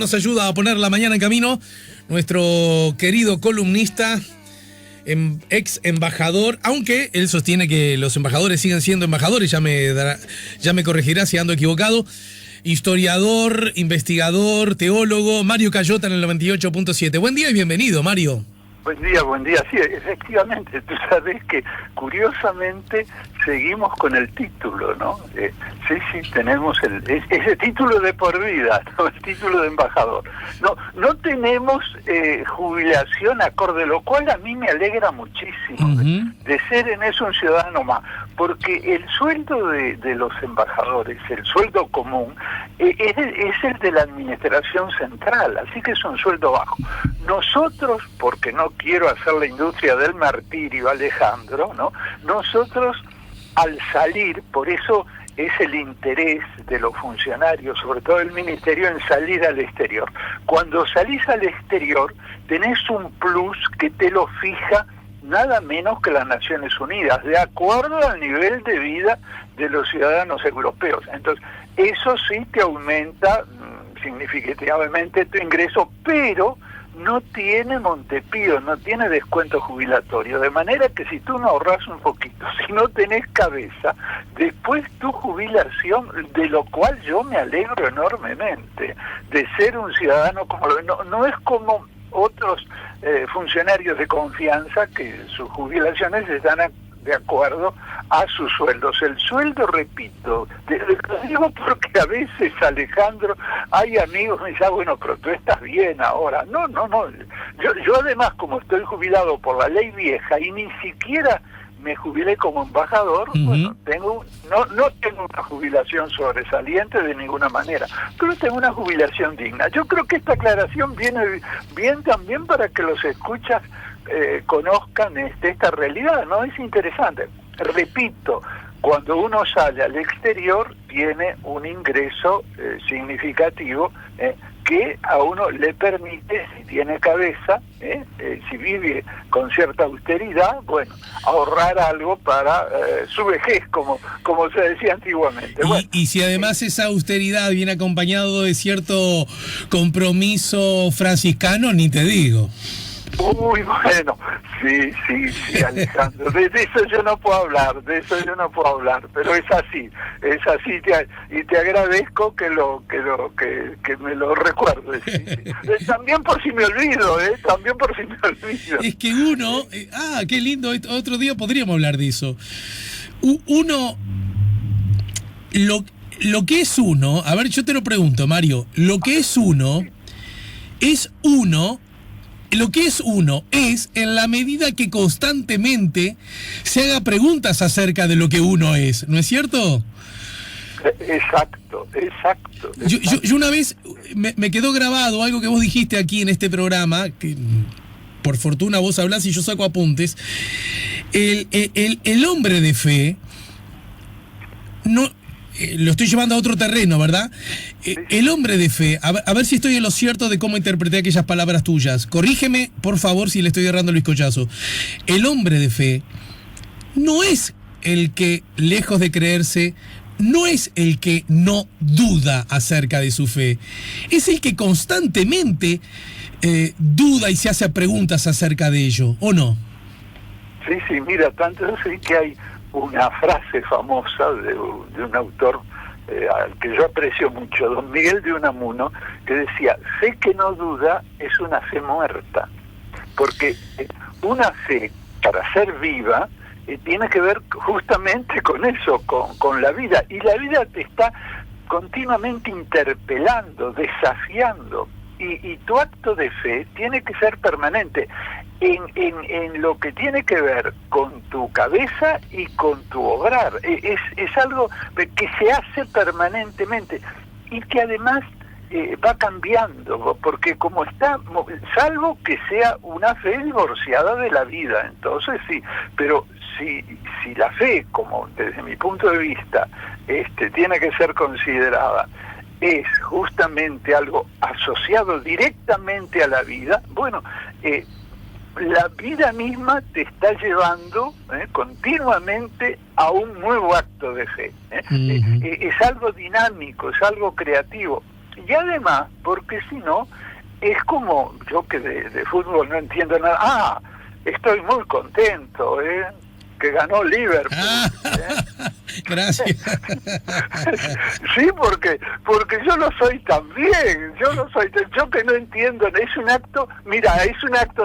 Nos ayuda a poner la mañana en camino nuestro querido columnista, ex embajador, aunque él sostiene que los embajadores siguen siendo embajadores, ya me corregirá si ando equivocado. Historiador, investigador, teólogo, Mario Cayota en el 98.7. Buen día y bienvenido, Mario. Buen día. Sí, efectivamente, tú sabes que curiosamente seguimos con el título, ¿no? Sí, tenemos ese título de por vida, ¿no? El título de embajador. No tenemos jubilación acorde, lo cual a mí me alegra muchísimo de ser en eso un ciudadano más, porque el sueldo de los embajadores, el sueldo común, es el de la administración central, así que es un sueldo bajo. Nosotros, porque no quiero hacer la industria del martirio, Alejandro, ¿no? Nosotros, al salir, por eso es el interés de los funcionarios, sobre todo del ministerio, en salir al exterior. Cuando salís al exterior, tenés un plus que te lo fija nada menos que las Naciones Unidas, de acuerdo al nivel de vida de los ciudadanos europeos. Entonces, eso sí te aumenta significativamente tu ingreso, pero no tiene Montepío, no tiene descuento jubilatorio, de manera que si tú no ahorras un poquito, si no tenés cabeza, después tu jubilación, de lo cual yo me alegro enormemente, de ser un ciudadano como no es como otros funcionarios de confianza que sus jubilaciones están de acuerdo a sus sueldos. El sueldo, repito, lo digo porque a veces, Alejandro, hay amigos que me dicen, bueno, pero tú estás bien ahora. No. Yo además, como estoy jubilado por la ley vieja y ni siquiera me jubilé como embajador, bueno, no tengo una jubilación sobresaliente de ninguna manera, pero tengo una jubilación digna. Yo creo que esta aclaración viene bien también para que los escuchas conozcan esta realidad, ¿no? Es interesante. Repito, cuando uno sale al exterior tiene un ingreso significativo que a uno le permite, si tiene cabeza, si vive con cierta austeridad, bueno, ahorrar algo para su vejez, como se decía antiguamente. Y si además esa austeridad viene acompañado de cierto compromiso franciscano, ni te digo. Uy, bueno, sí, Alejandro, de eso yo no puedo hablar, pero es así, y te agradezco que me lo recuerdes. Sí. También por si me olvido, Es que uno, qué lindo, otro día podríamos hablar de eso. Uno, lo que es uno, a ver, yo te lo pregunto, Mario, lo que es uno, lo que es uno es en la medida que constantemente se haga preguntas acerca de lo que uno es, ¿no es cierto? Exacto. Yo una vez me quedó grabado algo que vos dijiste aquí en este programa, que por fortuna vos hablás y yo saco apuntes. El hombre de fe no... lo estoy llevando a otro terreno, ¿verdad? El hombre de fe, a ver si estoy en lo cierto de cómo interpreté aquellas palabras tuyas. Corrígeme, por favor, si le estoy errando a Luis Collazo. El hombre de fe no es el que, lejos de creerse, no es el que no duda acerca de su fe. Es el que constantemente duda y se hace preguntas acerca de ello, ¿o no? Sí, mira, tanto así que hay una frase famosa de un autor al que yo aprecio mucho, don Miguel de Unamuno, que decía, fe que no duda es una fe muerta, porque una fe, para ser viva, tiene que ver justamente con eso, con la vida, y la vida te está continuamente interpelando, desafiando, y tu acto de fe tiene que ser permanente en lo que tiene que ver con tu cabeza y con tu obrar. Es algo que se hace permanentemente y que además va cambiando, porque como está, salvo que sea una fe divorciada de la vida, entonces sí, pero si la fe, como desde mi punto de vista, tiene que ser considerada, es justamente algo asociado directamente a la vida, bueno, la vida misma te está llevando continuamente a un nuevo acto de fe. Es algo dinámico, es algo creativo. Y además, porque si no, es como yo que de fútbol no entiendo nada. Estoy muy contento, que ganó Liverpool. Gracias. Sí, porque yo lo soy también, yo que no entiendo, es un acto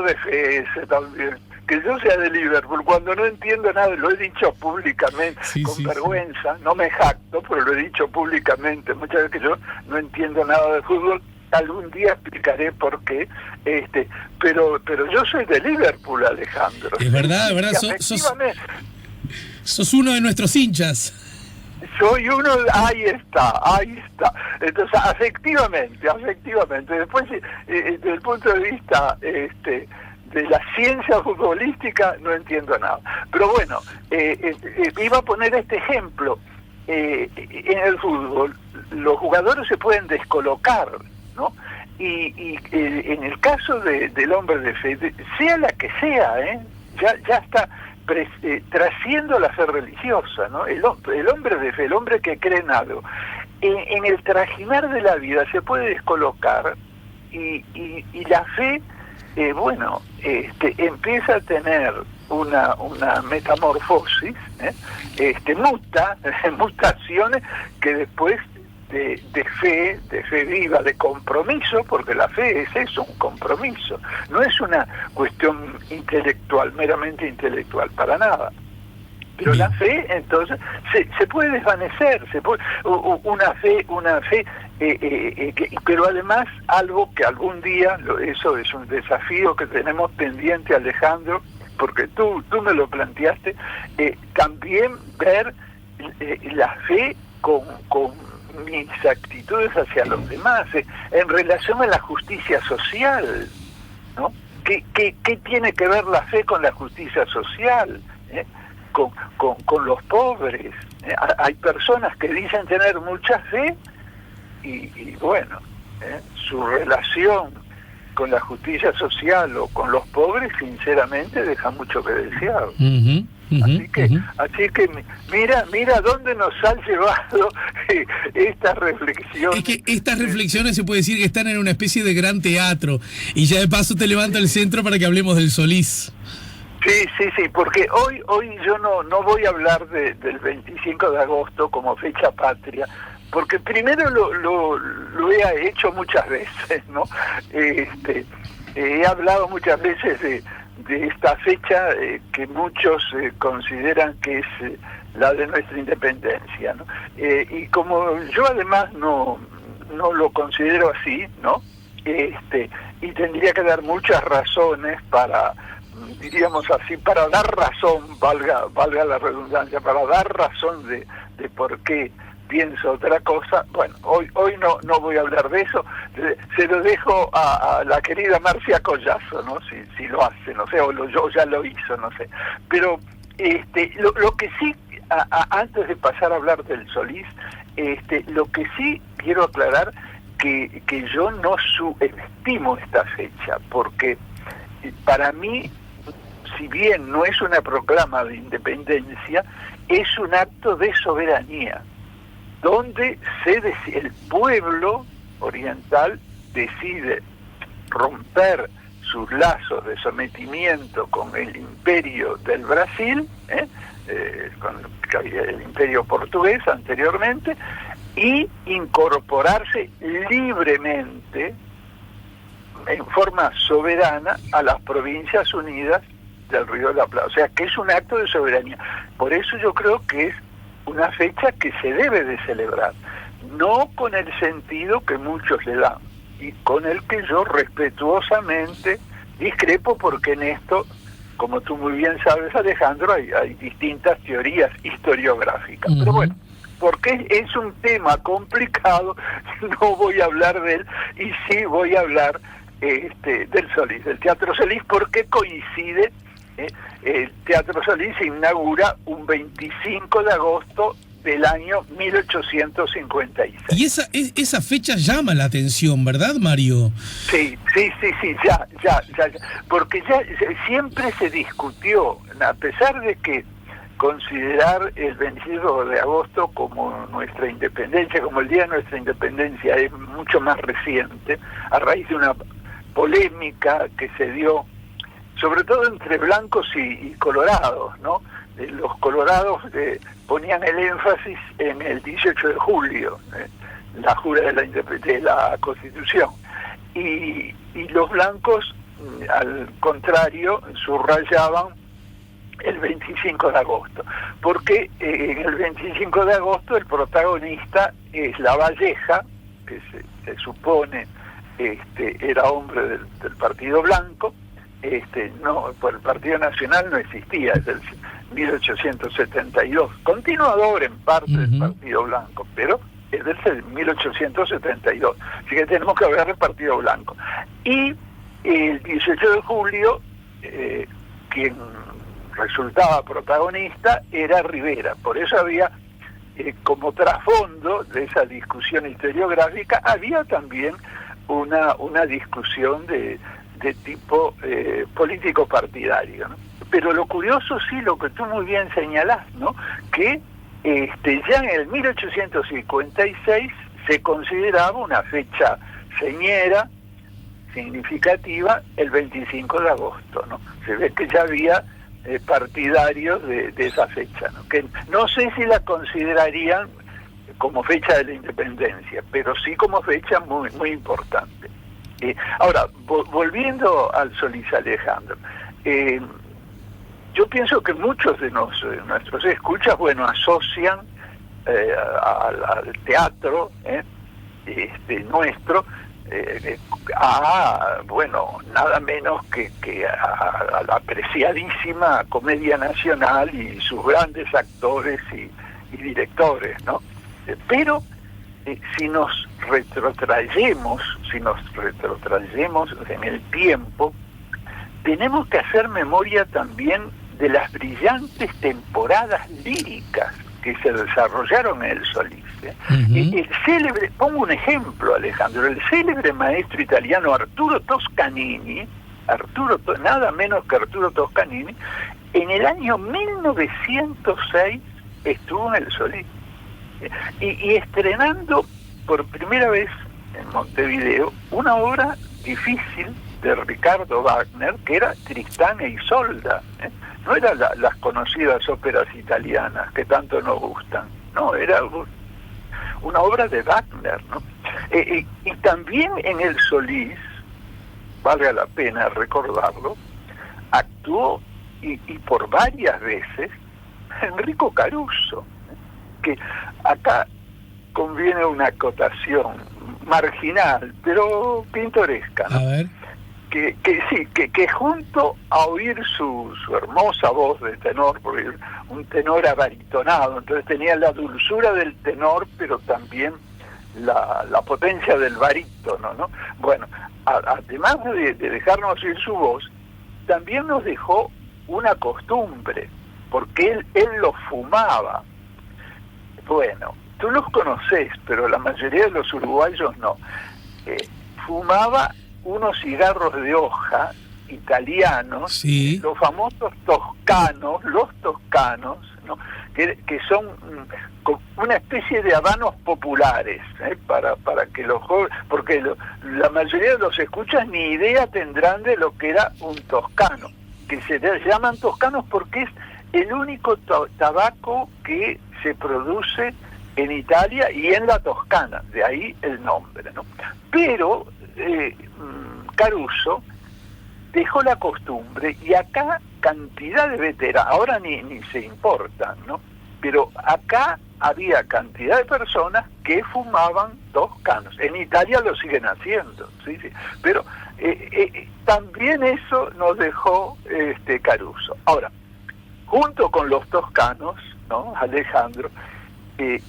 de fe ese también, que yo sea de Liverpool, cuando no entiendo nada, lo he dicho públicamente, con vergüenza, no me jacto, pero lo he dicho públicamente, muchas veces que yo no entiendo nada de fútbol, algún día explicaré por qué, pero yo soy de Liverpool, Alejandro. Es verdad, sos uno de nuestros hinchas. Soy uno, ahí está. Entonces, afectivamente. Después, desde el punto de vista de la ciencia futbolística, no entiendo nada. Pero bueno, iba a poner este ejemplo. En el fútbol, los jugadores se pueden descolocar, ¿no? Y en el caso del hombre de fe, sea la que sea, ya está trasciendo la fe religiosa, ¿no? El hombre de fe, el hombre que cree en algo, en el trajinar de la vida se puede descolocar y la fe, empieza a tener una metamorfosis, mutaciones que después de fe viva, de compromiso, porque la fe es eso, un compromiso, no es una cuestión intelectual, meramente intelectual, para nada. Pero la fe, entonces, se puede desvanecer, una fe, pero además algo que algún día, eso es un desafío que tenemos pendiente, Alejandro, porque tú me lo planteaste, también ver la fe con mis actitudes hacia los demás, en relación a la justicia social, ¿no? ¿Qué tiene que ver la fe con la justicia social? Con los pobres. Hay personas que dicen tener mucha fe y bueno, su relación con la justicia social o con los pobres, sinceramente, deja mucho que desear. Así que mira dónde nos han llevado estas reflexiones. Es que estas reflexiones se puede decir que están en una especie de gran teatro, y ya de paso te levanto el centro para que hablemos del Solís. Sí, porque hoy yo no voy a hablar del 25 de agosto como fecha patria, porque primero lo he hecho muchas veces, ¿no? He hablado muchas veces de esta fecha que muchos consideran que es la de nuestra independencia, ¿no? Y como yo además no lo considero así, ¿no? Y tendría que dar muchas razones diríamos así, para dar razón, valga la redundancia, para dar razón de por qué pienso otra cosa. Bueno, hoy no voy a hablar de eso, se lo dejo a la querida Marcia Collazo, ¿no? Si lo hace, no sé, yo ya lo hizo, no sé. Pero lo que sí, antes de pasar a hablar del Solís, lo que sí quiero aclarar, que yo no subestimo esta fecha, porque para mí, si bien no es una proclama de independencia, es un acto de soberanía, donde el pueblo oriental decide romper sus lazos de sometimiento con el imperio del Brasil, con el imperio portugués anteriormente, y incorporarse libremente, en forma soberana, a las Provincias Unidas del Río de la Plata. O sea, que es un acto de soberanía. Por eso yo creo que es una fecha que se debe de celebrar, no con el sentido que muchos le dan, y con el que yo respetuosamente discrepo, porque en esto, como tú muy bien sabes, Alejandro, hay distintas teorías historiográficas. Pero bueno, porque es un tema complicado, no voy a hablar de él, y sí voy a hablar del Solís, del Teatro Solís, porque coincide, el Teatro Solís se inaugura un 25 de agosto del año 1856. Y esa fecha llama la atención, ¿verdad, Mario? Sí, ya, porque ya siempre se discutió, a pesar de que considerar el 22 de agosto como nuestra independencia, como el día de nuestra independencia, es mucho más reciente, a raíz de una polémica que se dio, sobre todo entre blancos y colorados, ¿no? Los colorados ponían el énfasis en el 18 de julio, la jura de la Constitución, y los blancos, al contrario, subrayaban el 25 de agosto, porque en el 25 de agosto el protagonista es Lavalleja, que se supone era hombre del Partido Blanco, no, por el Partido Nacional no existía, es del 1872, continuador en parte del Partido Blanco, pero es del 1872, así que tenemos que hablar del Partido Blanco. Y el 18 de julio, quien resultaba protagonista era Rivera, por eso había como trasfondo de esa discusión historiográfica, había también una discusión de tipo político partidario, ¿no? Pero lo curioso, sí, lo que tú muy bien señalás, ¿no? Que ya en el 1856 se consideraba una fecha señera, significativa, el 25 de agosto, ¿no? Se ve que ya había partidarios de esa fecha, ¿no? Que no sé si la considerarían como fecha de la independencia, pero sí como fecha muy, muy importante. Ahora, volviendo al Solís Alejandro, yo pienso que muchos de nuestros escuchas, bueno, asocian al teatro nuestro bueno, nada menos que a la apreciadísima Comedia Nacional y sus grandes actores y directores, ¿no? Pero si nos retrotraemos en el tiempo, tenemos que hacer memoria también de las brillantes temporadas líricas que se desarrollaron en el Solís. El célebre, pongo un ejemplo, Alejandro, el célebre maestro italiano Arturo Toscanini, nada menos que Arturo Toscanini, en el año 1906 estuvo en el Solís. Y estrenando por primera vez en Montevideo una obra difícil de Ricardo Wagner, que era Tristán e Isolda. No eran las conocidas óperas italianas que tanto nos gustan, no, era una obra de Wagner, ¿no? Y también en el Solís, valga la pena recordarlo, actuó y por varias veces Enrico Caruso, que acá conviene una acotación marginal, pero pintoresca, ¿no? A ver. Que junto a oír su hermosa voz de tenor, porque un tenor abaritonado, entonces tenía la dulzura del tenor, pero también la potencia del barítono, ¿no? Bueno, además de dejarnos oír su voz, también nos dejó una costumbre, porque él lo fumaba. Bueno, tú los conoces, pero la mayoría de los uruguayos no. Fumaba unos cigarros de hoja italianos, sí, los famosos toscanos, ¿no? que son una especie de habanos populares, para que los jóvenes, porque la mayoría de los escuchas ni idea tendrán de lo que era un toscano, que se llaman toscanos porque es el único tabaco que se produce en Italia y en la Toscana, de ahí el nombre, ¿no? Pero Caruso dejó la costumbre, y acá cantidad de veteranos, ahora ni se importan, ¿no? Pero acá había cantidad de personas que fumaban toscanos. En Italia lo siguen haciendo, sí. Pero también eso nos dejó Caruso. Ahora, junto con los toscanos, ¿no, Alejandro?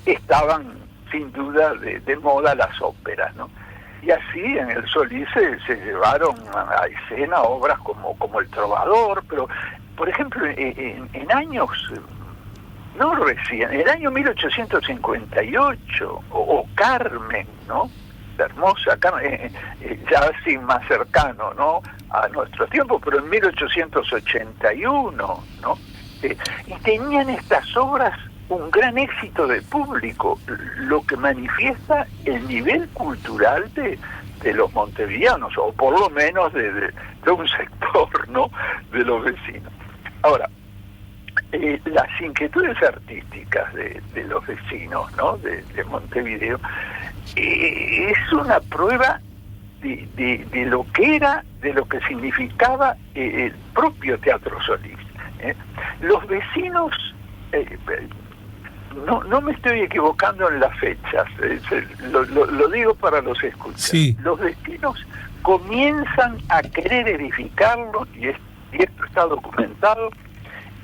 Estaban sin duda de moda las óperas, ¿no? Y así en el Solís se llevaron a escena obras como El Trovador, pero por ejemplo en años, no recién, en el año 1858, o Carmen, ¿no? La hermosa Carmen, ya así más cercano, ¿no? A nuestro tiempo, pero en 1881, ¿no? y tenían estas obras un gran éxito de público, lo que manifiesta el nivel cultural de los montevideanos, o por lo menos de un sector, ¿no?, de los vecinos. Ahora, las inquietudes artísticas de los vecinos, ¿no?, de Montevideo, es una prueba de lo que era, de lo que significaba el propio Teatro Solís. Los vecinos, no me estoy equivocando en las fechas, lo digo para los escuchas. Sí. Los vecinos comienzan a querer edificarlo, y esto está documentado,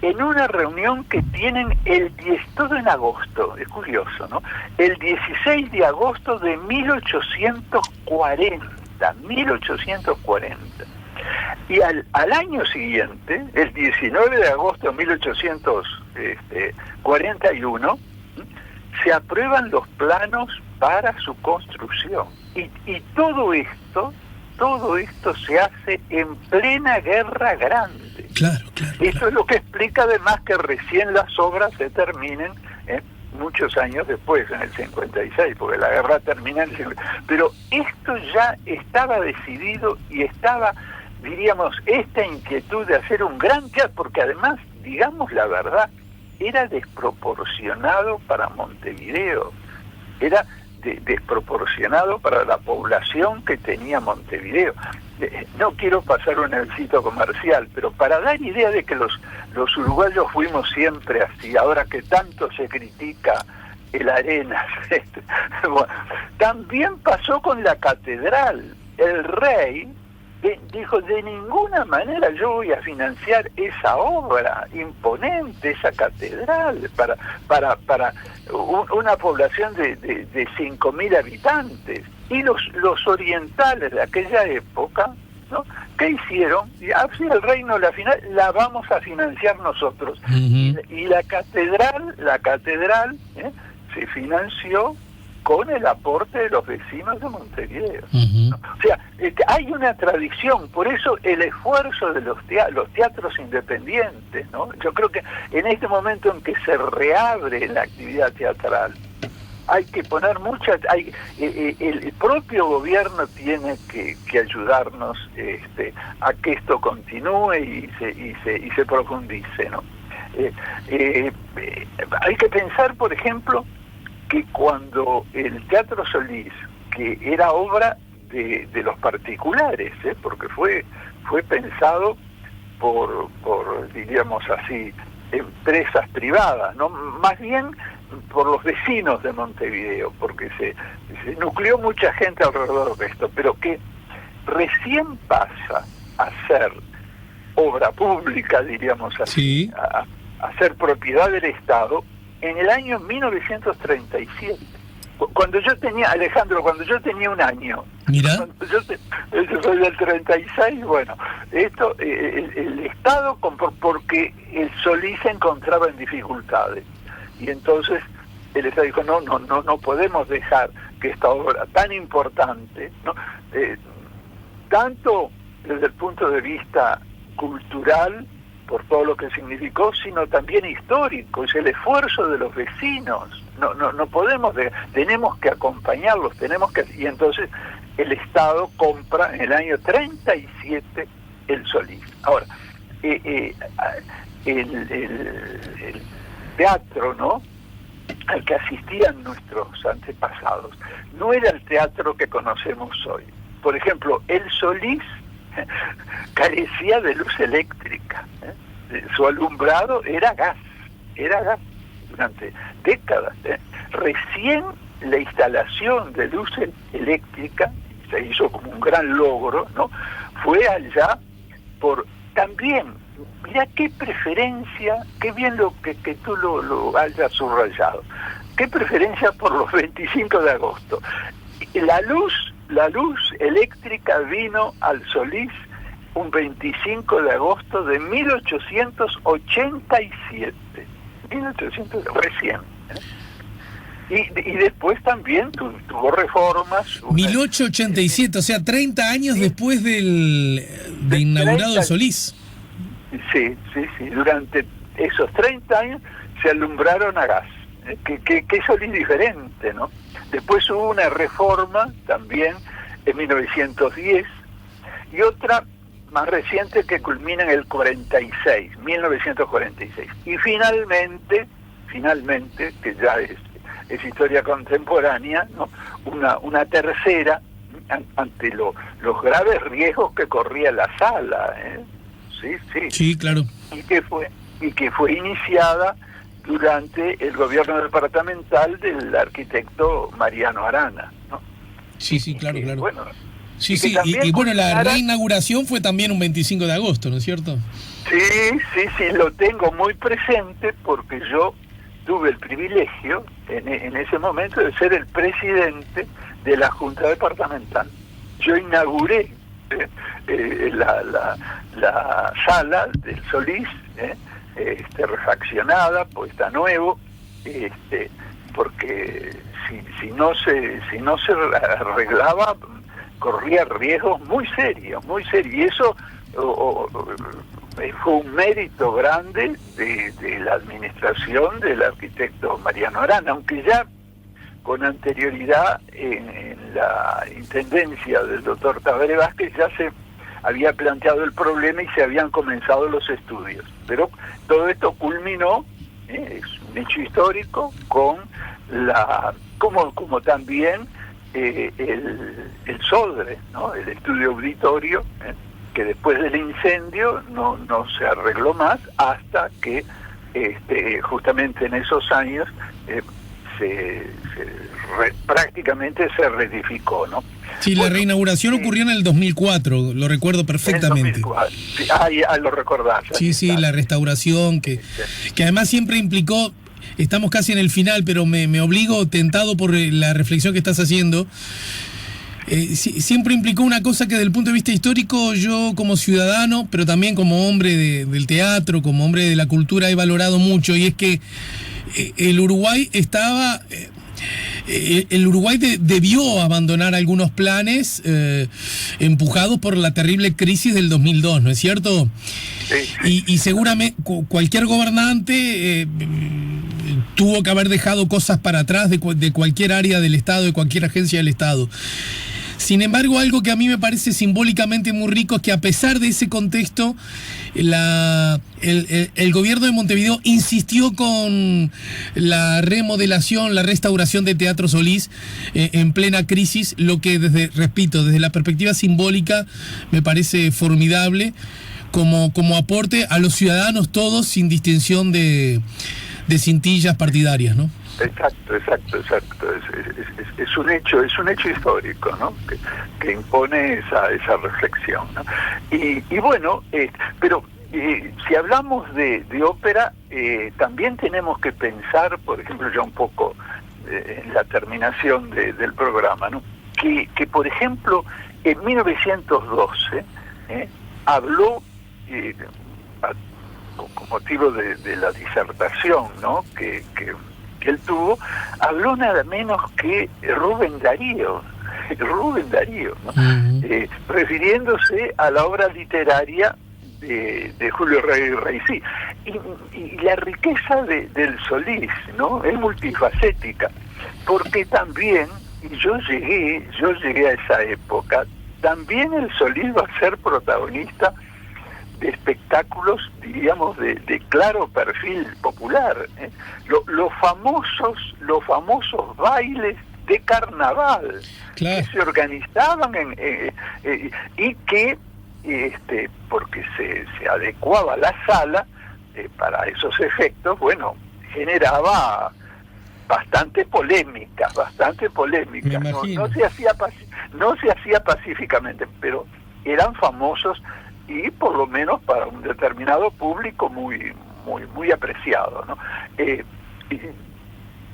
en una reunión que tienen todo en agosto, es curioso, ¿no? El 16 de agosto de 1840. Y al año siguiente, el 19 de agosto de 1841, se aprueban los planos para su construcción. Y todo esto se hace en plena Guerra Grande. Claro. Esto es lo que explica además que recién las obras se terminen muchos años después, en el 56, porque la guerra termina en el 50. Pero esto ya estaba decidido y estaba, diríamos, esta inquietud de hacer un gran teatro, porque además, digamos la verdad, era desproporcionado para Montevideo, era desproporcionado para la población que tenía Montevideo. No quiero pasar un éxito comercial, pero para dar idea de que los uruguayos fuimos siempre así, ahora que tanto se critica el Arenas, bueno, también pasó con la catedral. El rey dijo, de ninguna manera yo voy a financiar esa obra imponente, esa catedral, para una población de 5.000 habitantes. Y los orientales de aquella época, ¿no?, ¿qué hicieron? Y así el rey no la vamos a financiar nosotros. Uh-huh. Y la catedral se financió con el aporte de los vecinos de Montevideo. Uh-huh. ¿No? O sea, hay una tradición, por eso el esfuerzo de los teatros independientes, ¿no? Yo creo que en este momento en que se reabre la actividad teatral, hay que poner el propio gobierno tiene que ayudarnos a que esto continúe y se profundice, ¿no? Hay que pensar, por ejemplo, que cuando el Teatro Solís, que era obra de los particulares, porque fue pensado por diríamos así, empresas privadas, no, más bien por los vecinos de Montevideo, porque se nucleó mucha gente alrededor de esto, pero que recién pasa a ser obra pública, diríamos así, sí, a ser propiedad del Estado en el año 1937. Cuando yo tenía un año. Mira. Yo soy del 36, bueno, esto, el Estado compró porque el Solís se encontraba en dificultades. Y entonces el Estado dijo, no podemos dejar que esta obra tan importante, ¿no?, tanto desde el punto de vista cultural, por todo lo que significó, sino también histórico, es el esfuerzo de los vecinos. No podemos, tenemos que acompañarlos, y entonces el Estado compra en el año 37 el Solís. Ahora, el teatro, ¿no?, al que asistían nuestros antepasados, no era el teatro que conocemos hoy. Por ejemplo, el Solís carecía de luz eléctrica, su alumbrado era gas durante décadas. Recién la instalación de luz eléctrica se hizo como un gran logro, ¿no?, fue allá por también, mira qué preferencia, qué bien que tú lo hayas subrayado, qué preferencia por los 25 de agosto. La luz eléctrica vino al Solís un 25 de agosto de 1887. Recién. Y después también tuvo reformas. 1887, o sea, 30 años después de inaugurado el Solís. Sí, durante esos 30 años se alumbraron a gas, que eso es diferente, ¿no? Después hubo una reforma también en 1910 y otra más reciente que culmina en el 1946. Y finalmente, que ya es historia contemporánea, ¿no? Una tercera ante los graves riesgos que corría la sala, ¿eh? Sí, claro. Y que fue iniciada durante el gobierno departamental del arquitecto Mariano Arana, ¿no? Sí, claro. Bueno, sí, y bueno, la reinauguración fue también un 25 de agosto, ¿no es cierto? Sí, lo tengo muy presente porque yo tuve el privilegio en ese momento de ser el presidente de la Junta Departamental. Yo inauguré la sala del Solís, refaccionada, puesta a nuevo, porque si no se arreglaba corría riesgos muy serios, y eso fue un mérito grande de la administración del arquitecto Mariano Arana, aunque ya con anterioridad en la intendencia del doctor Tabaré Vázquez ya se había planteado el problema y se habían comenzado los estudios. Pero todo esto culminó, es un hecho histórico, con como también el SODRE, ¿no? El estudio auditorio, que después del incendio no se arregló más hasta que justamente en esos años prácticamente se reedificó, ¿no? Sí, la reinauguración ocurrió en el 2004, lo recuerdo perfectamente. En el 2004. Sí, lo recordás. Sí, la restauración, que además siempre implicó, estamos casi en el final, pero me obligo, tentado por la reflexión que estás haciendo, siempre implicó una cosa que desde el punto de vista histórico yo como ciudadano, pero también como hombre del teatro, como hombre de la cultura he valorado mucho, y es que el Uruguay estaba... el Uruguay debió abandonar algunos planes empujados por la terrible crisis del 2002, ¿no es cierto? Sí. Y seguramente cualquier gobernante tuvo que haber dejado cosas para atrás de cualquier área del Estado, de cualquier agencia del Estado. Sin embargo, algo que a mí me parece simbólicamente muy rico es que a pesar de ese contexto, el gobierno de Montevideo insistió con la remodelación, la restauración de Teatro Solís en plena crisis, lo que desde la perspectiva simbólica me parece formidable como aporte a los ciudadanos todos sin distinción de cintillas partidarias, ¿no? Exacto. Es un hecho histórico, ¿no? Que impone esa reflexión, ¿no? Y bueno, pero si hablamos de ópera, también tenemos que pensar, por ejemplo, ya un poco en la terminación del programa, ¿no? Que por ejemplo, en 1912 habló con motivo de la disertación, ¿no? que él tuvo, habló nada menos que Rubén Darío, ¿no? Uh-huh. Refiriéndose a la obra literaria de Julio Reisí. Y la riqueza del Solís, ¿no? Es multifacética, porque también, y yo llegué a esa época, también el Solís va a ser protagonista de espectáculos, diríamos, de claro perfil popular, los famosos bailes de carnaval, claro, que se organizaban y que porque se adecuaba la sala para esos efectos, bueno, generaba bastante polémica. No se hacía pacíficamente, pero eran famosos y por lo menos para un determinado público muy apreciado, ¿no?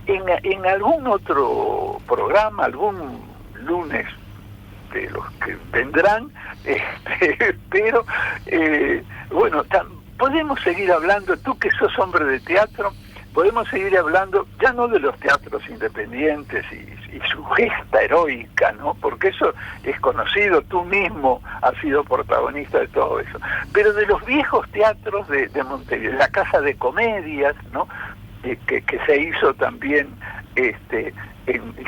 En algún otro programa, algún lunes de los que vendrán, pero bueno, podemos seguir hablando, tú que sos hombre de teatro, podemos seguir hablando ya no de los teatros independientes y su gesta heroica, ¿no? Porque eso es conocido, tú mismo has sido protagonista de todo eso, pero de los viejos teatros de Montevideo, la Casa de Comedias, ¿no? Que se hizo también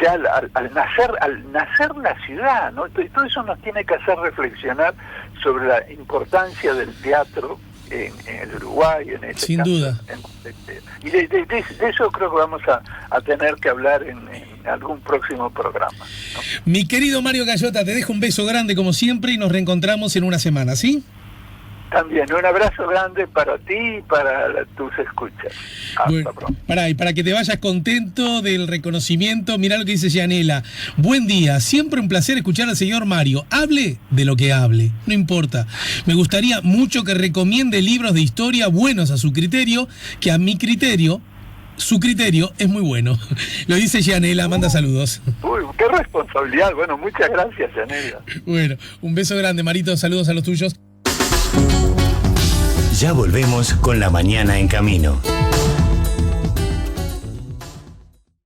ya al nacer la ciudad, ¿no? Y todo eso nos tiene que hacer reflexionar sobre la importancia del teatro en el Uruguay, en ese sin caso, duda. Y de eso creo que vamos a tener que hablar en algún próximo programa, ¿no? Mi querido Mario Gayota, te dejo un beso grande como siempre y nos reencontramos en una semana, ¿sí? También un abrazo grande para ti y para tus escuchas. Hasta pronto. Y para que te vayas contento del reconocimiento, mirá lo que dice Yanela. Buen día, siempre un placer escuchar al señor Mario. Hable de lo que hable, no importa. Me gustaría mucho que recomiende libros de historia buenos a su criterio, que a mi criterio, su criterio es muy bueno. Lo dice Yanela, manda saludos. Uy, qué responsabilidad. Bueno, muchas gracias, Yanela. Bueno, un beso grande, Marito, saludos a los tuyos. Ya volvemos con La Mañana en Camino.